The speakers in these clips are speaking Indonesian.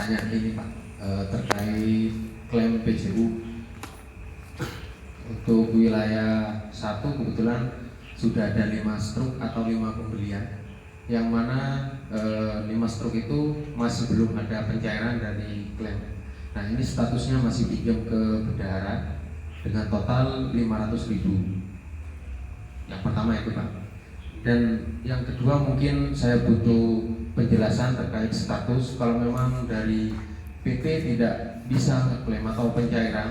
pertanyaan ini Pak, terkait klaim PJU untuk wilayah 1 kebetulan sudah ada 5 struk atau 5 pembelian, yang mana 5 struk itu masih belum ada pencairan dari klaim. Nah ini statusnya masih pinjam ke bendahara dengan total 500.000. Yang pertama itu Pak. Dan yang kedua mungkin saya butuh penjelasan terkait status kalau memang dari PT tidak bisa ngeklaim atau pencairan,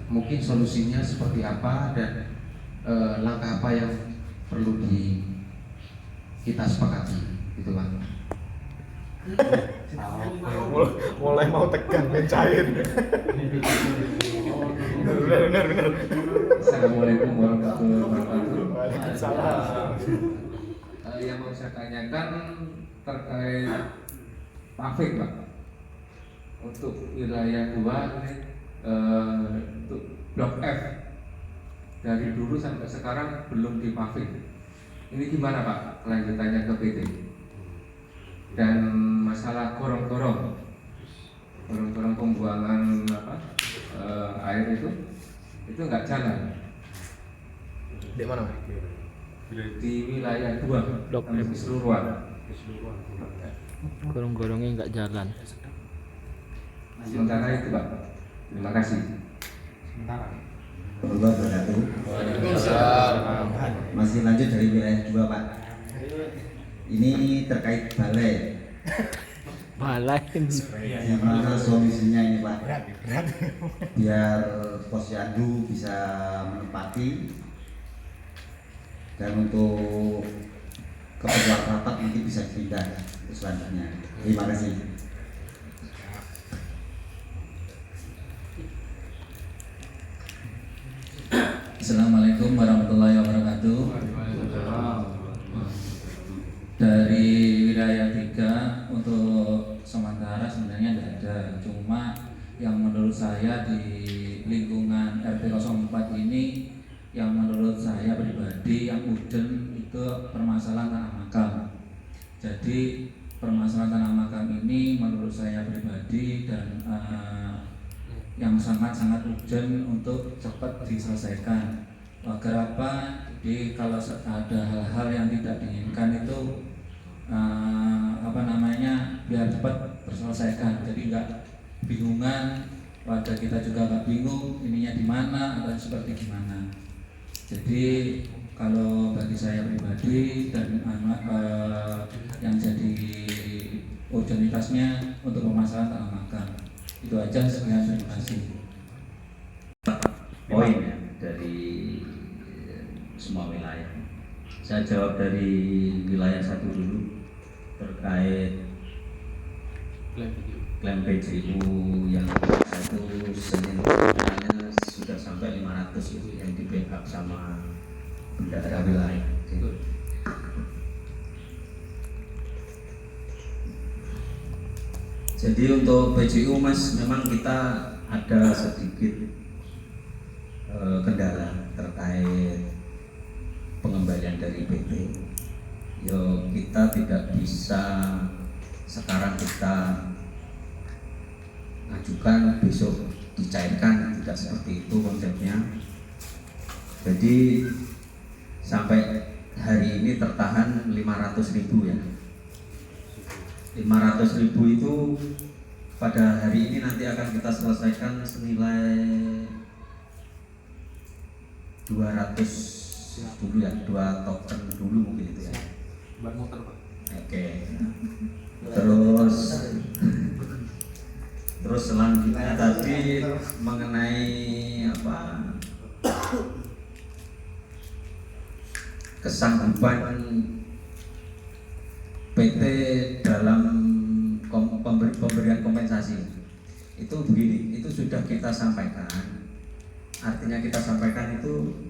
mungkin solusinya seperti apa dan langkah apa yang perlu kita sepakati, gitu Pak. Mulai mau tegang dan cair. Benar. Assalamualaikum warahmatullahi wabarakatuh. Waalaikumsalam. Yang mau saya tanyakan terkait paving Pak. Untuk wilayah 2 untuk blok F dari dulu sampai sekarang belum dipaving. Ini gimana Pak kelanjutannya ke PT? Dan masalah gorong-gorong pembuangan air itu nggak jalan. Di mana? Di wilayah 2 Blok sampai M. keseluruhan. Gorong-gorongnya nggak jalan. Sementara itu Pak. Terima kasih. Allah wabarakatuh. Masih lanjut dari wilayah 2 Pak. Ini terkait balai. Gimana solusinya ini Pak? Biar posyandu bisa menempati dan untuk keperluan rapat nanti bisa dipindah ke selanjutnya. Terima kasih. Assalamualaikum warahmatullahi wabarakatuh. Dari wilayah 3 untuk sementara sebenarnya tidak ada. Cuma yang menurut saya di lingkungan RT 04 ini, yang menurut saya pribadi yang urgent itu permasalahan tanah makam. Jadi permasalahan tanah makam ini menurut saya pribadi dan yang sangat-sangat urgent untuk cepat diselesaikan. Agar apa? Jadi kalau ada hal-hal yang tidak diinginkan itu biar cepat terselesaikan. Jadi nggak bingungan, warga kita juga nggak bingung ininya di mana atau seperti gimana. Jadi kalau bagi saya pribadi dan yang jadi urgenitasnya untuk permasalahan tanah makam. Itu aja, sekian, terima kasih. Poin ya, dari semua wilayah. Saya jawab dari wilayah 1 dulu terkait klaim PJU yang satu senilainya sudah sampai 500 itu yang di backup sama bendahara wilayah. Jadi untuk PJU Mas, memang kita ada sedikit kendala terkait pengembalian dari PT. Kita tidak bisa sekarang kita ajukan besok dicairkan, tidak seperti itu konsepnya. Jadi sampai hari ini tertahan 500.000 ya. 500.000 itu pada hari ini nanti akan kita selesaikan senilai 200 dulu ya, 2 token dulu mungkin itu ya. Oke. Terus selanjutnya tadi mengenai kesanggupan PT dalam pemberian kompensasi itu begini, itu sudah kita sampaikan. Artinya kita sampaikan itu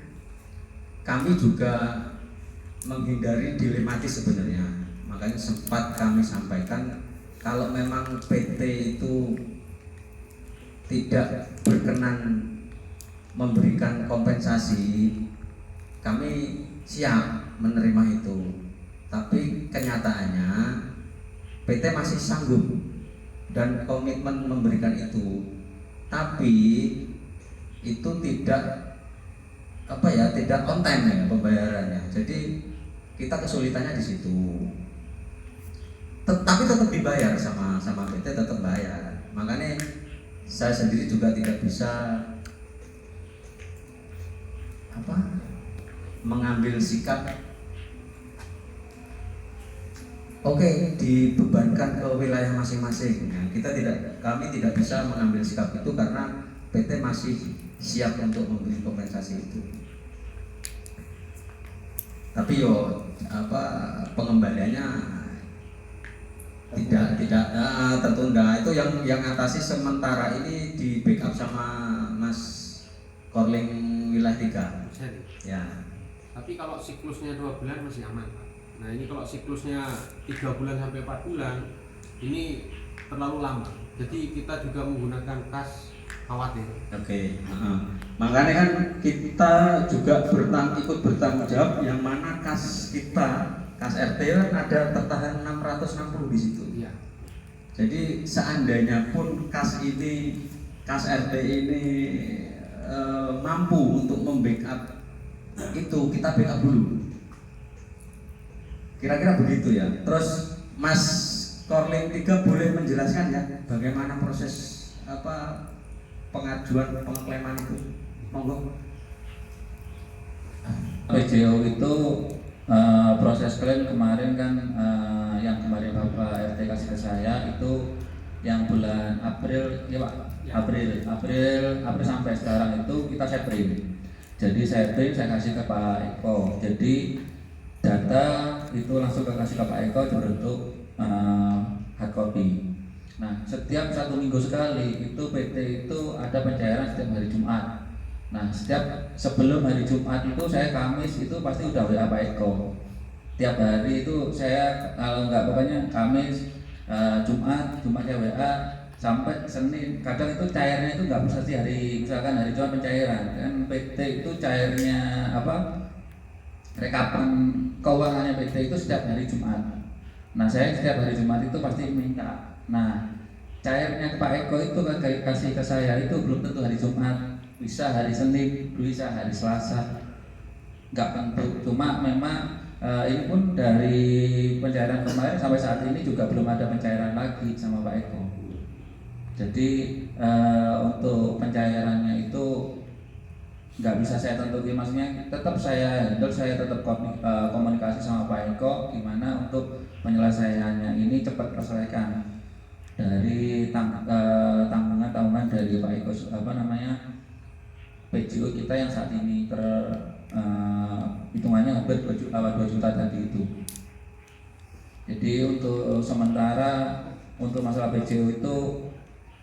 kami juga menghindari dilematis sebenarnya. Makanya sempat kami sampaikan kalau memang PT itu tidak berkenan memberikan kompensasi, kami siap menerima itu. Tapi kenyataannya PT masih sanggup dan komitmen memberikan itu, tapi itu tidak tidak on time ya pembayarannya. Jadi kita kesulitannya di situ. Tapi tetap dibayar sama PT, tetap bayar. Makanya saya sendiri juga tidak bisa mengambil sikap oke, dibebankan ke wilayah masing-masing. Nah, kami tidak bisa mengambil sikap itu karena PT masih siap untuk memberi kompensasi itu. Tapi pengembaliannya tidak tertunda. Itu yang atasi sementara ini di backup sama Mas Korling wilayah 3. Ya. Tapi kalau siklusnya 2 bulan masih aman, Pak. Nah ini kalau siklusnya 3 bulan sampai 4 bulan ini terlalu lama. Jadi kita juga menggunakan kas khawatir. Oke. Makanya kan kita juga ikut bertanggung jawab, yang mana kas RT kan ada tertahan 660 di situ. Iya. Jadi seandainya pun kas RT ini mampu untuk membackup itu, kita backup dulu. Kira-kira begitu ya. Terus Mas Korling 3 boleh menjelaskan ya bagaimana proses pengajuan pengklaiman itu? Monggo. PJO itu proses klaim kemarin kan yang kemarin Bapak RT kasih ke saya itu yang bulan April ya Pak. April sampai sekarang itu kita sharing. Jadi saya kasih ke Pak Eko. Jadi data itu langsung kasih ke Pak Eko berbentuk hard copy. Nah, setiap 1 minggu sekali itu PT itu ada pencairan setiap hari Jumat. Nah, sebelum hari Jumat itu saya Kamis itu pasti udah WA Pak Eko. Tiap hari itu saya kalau nggak pokoknya Kamis, Jumat ya WA sampai Senin. Kadang itu cairnya itu nggak bisa misalkan hari Jumat pencairan. Kan PT itu cairnya rekapan keuangannya PT itu setiap hari Jumat. Nah, saya setiap hari Jumat itu pasti minta. Nah, cairnya Pak Eko itu kan kasih ke saya itu belum tentu hari Jumat, bisa hari Senin, bisa hari Selasa, nggak tentu. Cuma memang ini pun dari pencairan kemarin sampai saat ini juga belum ada pencairan lagi sama Pak Eko. Jadi untuk pencairannya itu nggak bisa saya tentukan, maksudnya tetap saya handle, saya tetap komunikasi sama Pak Eko gimana untuk penyelesaiannya ini cepat terselesaikan dari tanggungan dari Pak Eko PJO kita yang saat ini hitungannya hampir 2 juta tadi itu. Jadi untuk sementara untuk masalah PJO itu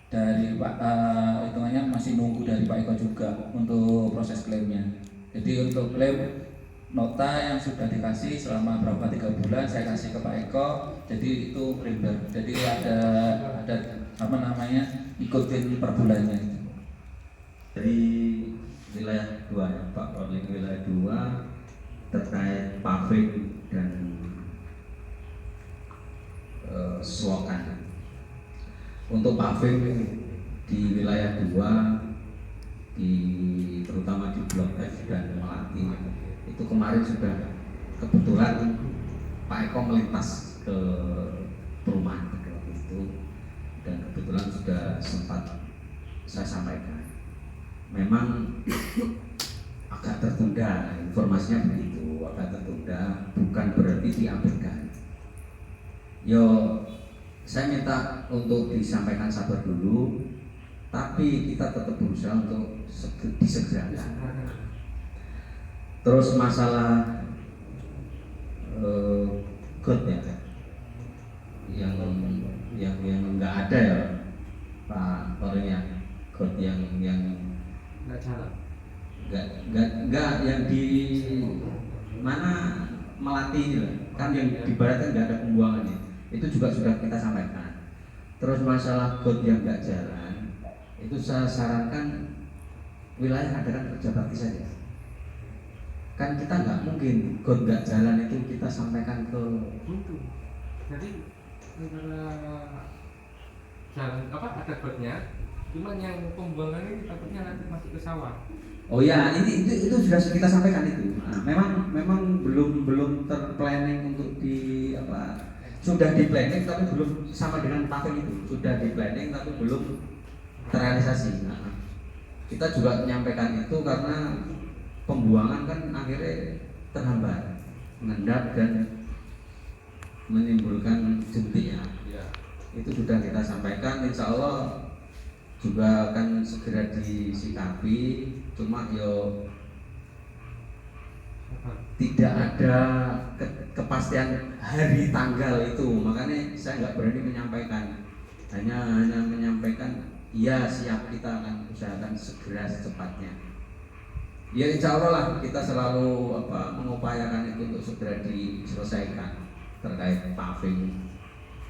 dari hitungannya masih nunggu dari Pak Eko juga untuk proses klaimnya. Jadi untuk klaim nota yang sudah dikasih selama 3 bulan saya kasih ke Pak Eko, jadi itu printer. Jadi ada ikutin per bulannya. Dari wilayah 2 ya Pak Korling, wilayah 2 terkait paving dan selokan. Untuk paving di wilayah 2 terutama di Blok F dan Melati itu kemarin sudah kebetulan Pak Eko melintas ke perumahan itu, dan kebetulan sudah sempat saya sampaikan memang agak tertunda, informasinya begitu, agak tertunda, bukan berarti diabaikan. Saya minta untuk disampaikan sabar dulu, tapi kita tetap berusaha untuk disegerakan. Terus masalah GOT ya, yang nggak ada ya Pak Korling ya, GOT yang Nggak jalan. nggak yang di mana Melati ini kan yang di barat kan nggak ada pembuangannya, itu juga sudah kita sampaikan. Terus masalah GOT yang nggak jalan itu saya sarankan wilayah adakan kerja bakti saja. Kan kita nggak mungkin GOT nggak jalan itu kita sampaikan ke Jadi antara jalan ada gotnya, cuman yang pembuangan ini takutnya nanti masuk ke sawah. Oh ya, itu sudah kita sampaikan itu. Nah, memang belum terplanning untuk sudah di planning tapi belum sama dengan paving itu. Sudah di planning tapi belum terrealisasi. Nah, kita juga menyampaikan itu karena pembuangan kan akhirnya terhambat, mengendap dan menimbulkan jentik ya. Itu sudah kita sampaikan, insya Allah juga akan segera disikapi. Cuma tidak ada kepastian hari tanggal itu, makanya saya nggak berani menyampaikan. Hanya menyampaikan iya siap, kita akan usahakan segera secepatnya. Ya insya Allah lah, kita selalu mengupayakan itu untuk segera diselesaikan terkait paving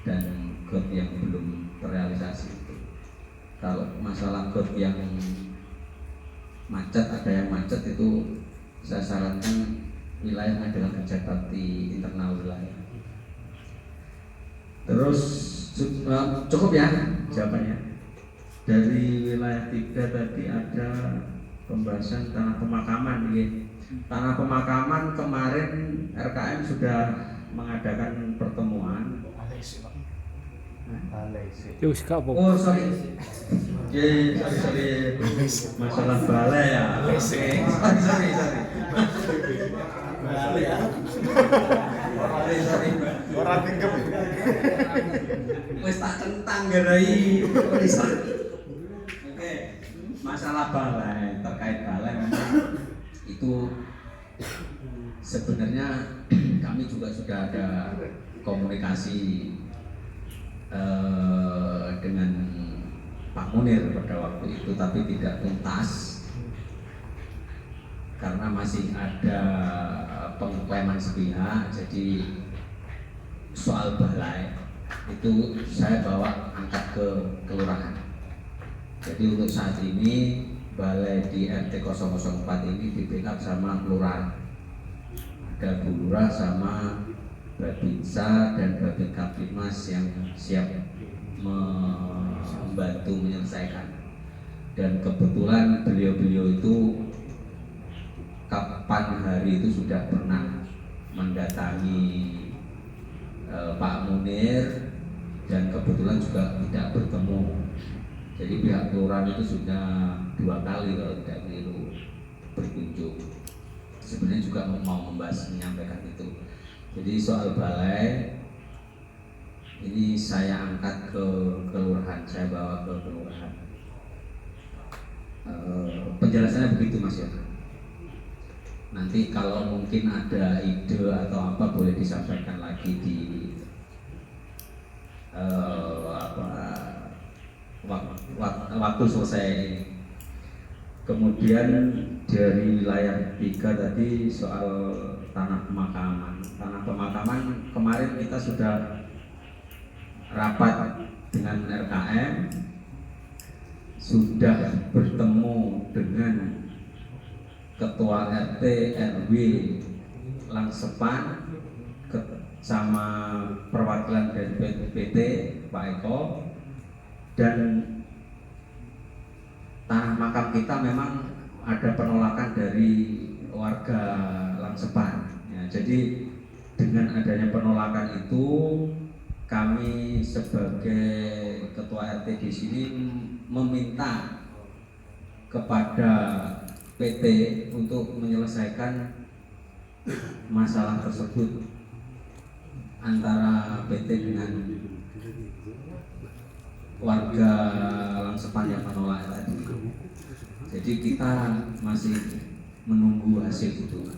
dan got yang belum terrealisasi itu. Kalau masalah got yang macet, ada yang macet itu saya sarankan wilayah adalah kerja bakti internal wilayah. Terus cukup ya jawabannya. Dari wilayah 3 tadi ada pembahasan tanah pemakaman. Tanah pemakaman kemarin RKM sudah mengadakan pertemuan. Oh sorry, sorry, masalah balai ya. Sorry. Sorry. Orang tingkep. Wes tak centang gerai. Oke, masalah balai, terkait balai memang itu sebenarnya kami juga sudah ada komunikasi dengan Pak Munir pada waktu itu, tapi tidak tuntas karena masih ada pengklaman sepihak. Jadi soal balai itu saya bawa angkat ke kelurahan. Jadi untuk saat ini balai di RT 004 ini di backup sama kelurahan. Ada Bu Lurah sama Babinsa dan Babin Kaptimas yang siap membantu menyelesaikan. Dan kebetulan beliau-beliau itu kapan hari itu sudah pernah mendatangi Pak Munir dan kebetulan juga tidak bertemu. Jadi pihak kelurahan itu sudah 2 kali kalau tidak keliru berkunjung. Sebenarnya juga mau menyampaikan itu. Jadi soal balai ini saya angkat ke kelurahan, saya bawa ke kelurahan. Penjelasannya begitu Mas ya. Nanti kalau mungkin ada ide atau apa boleh disampaikan lagi di waktu selesai ini. Kemudian dari wilayah 3 tadi soal tanah pemakaman. Tanah pemakaman kemarin kita sudah rapat dengan RKM, sudah bertemu dengan Ketua RT RW Langsepan sama perwakilan dari PT Pak Eko, dan tanah makam kita memang ada penolakan dari warga Langsepan. Ya, jadi dengan adanya penolakan itu kami sebagai Ketua RT di sini meminta kepada PT untuk menyelesaikan masalah tersebut antara PT dengan warga Langsepan yang menolak tadi. Jadi kita masih menunggu hasil itu.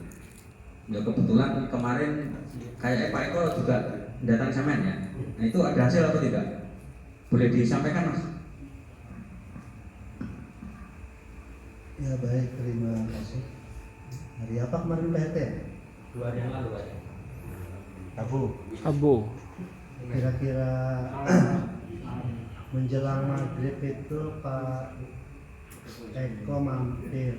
Ya kebetulan kemarin kayak Pak Eko juga datang semen ya. Nah itu ada hasil atau tidak? Boleh disampaikan Mas? Ya baik, terima kasih. Hari apa kemarin PRT ya? 2 hari yang lalu Pak. Abu. Kira-kira menjelang maghrib itu Pak Eko mampir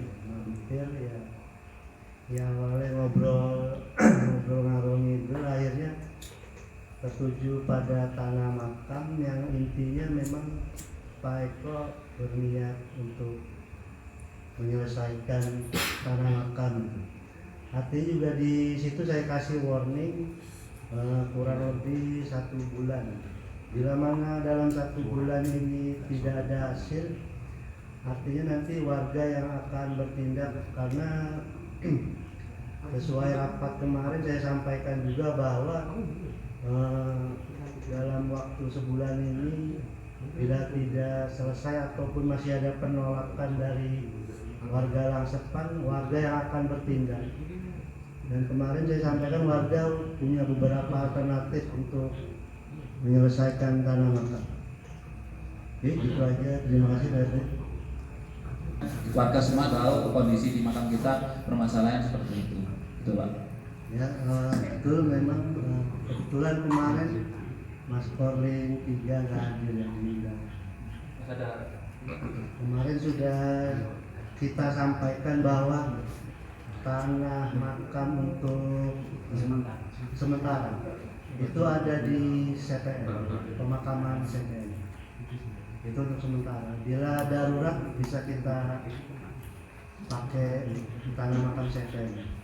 ya awalnya ngobrol ngarung itu akhirnya tertuju pada tanah makam yang intinya memang Pak Eko berniat untuk menyelesaikan tanah makam. Artinya juga di situ saya kasih warning kurang lebih 1 bulan. Bila mana dalam 1 bulan ini tidak ada hasil, artinya nanti warga yang akan bertindak, karena sesuai rapat kemarin saya sampaikan juga bahwa dalam waktu sebulan ini bila tidak selesai ataupun masih ada penolakan dari warga Langsepan, warga yang akan bertindak. Dan kemarin saya sampaikan warga punya beberapa alternatif untuk menyelesaikan tanah makam. Oke, itu aja. Terima kasih dari Warga semua tahu kondisi di makam kita permasalahan seperti itu. Itu Pak. ya. Betul memang kebetulan kemarin Mas Korling 3 nggak hadir yang diundang. Kemarin sudah kita sampaikan bahwa tanah makam untuk sementara itu ada di CPN, pemakaman CPN. Itu untuk sementara. Bila darurat bisa kita pakai tanah makam CPN.